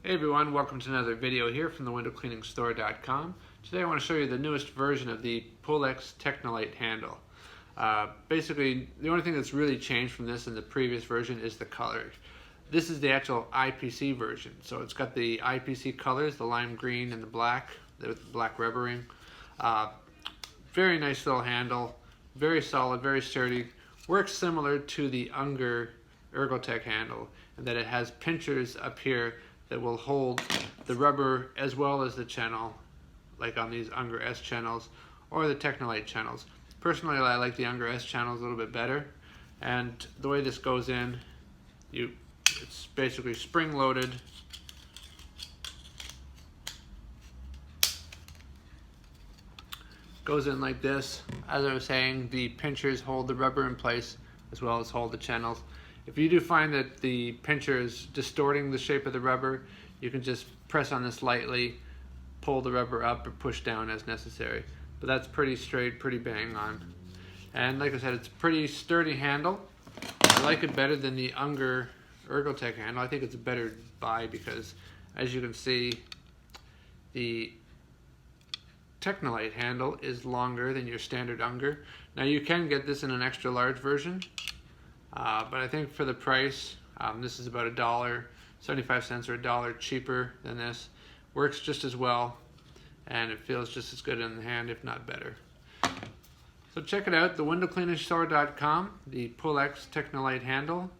Hey everyone, welcome to another video here from the windowcleaningstore.com. Today I want to show you the newest version of the Pulex Technolite handle. Basically, the only thing that's really changed from this and the previous version is the color. This is the actual IPC version, so it's got the IPC colors, the lime green and the black rubbering. Very nice little handle, very solid, very sturdy. Works similar to the Unger Ergotech handle in that it has pinchers up here that will hold the rubber as well as the channel, like on these Unger S channels or the Technolite channels. Personally, I like the Unger S channels a little bit better, and the way this goes in, it's basically spring loaded. Goes in like this. As I was saying, the pinchers hold the rubber in place as well as hold the channels. If you do find that the pincher is distorting the shape of the rubber, you can just press on this lightly, pull the rubber up or push down as necessary. But that's pretty straight, pretty bang on. And like I said, it's a pretty sturdy handle. I like it better than the Unger Ergotech handle. I think it's a better buy because, as you can see, the Technolite handle is longer than your standard Unger. Now you can get this in an extra large version. But I think for the price, this is about $1.75 or $1 cheaper than this. Works just as well, and it feels just as good in the hand, if not better. So check it out, thewindowcleaningstore.com, the Pulex Technolite handle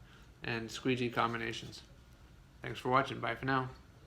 and squeegee combinations. Thanks for watching. Bye for now.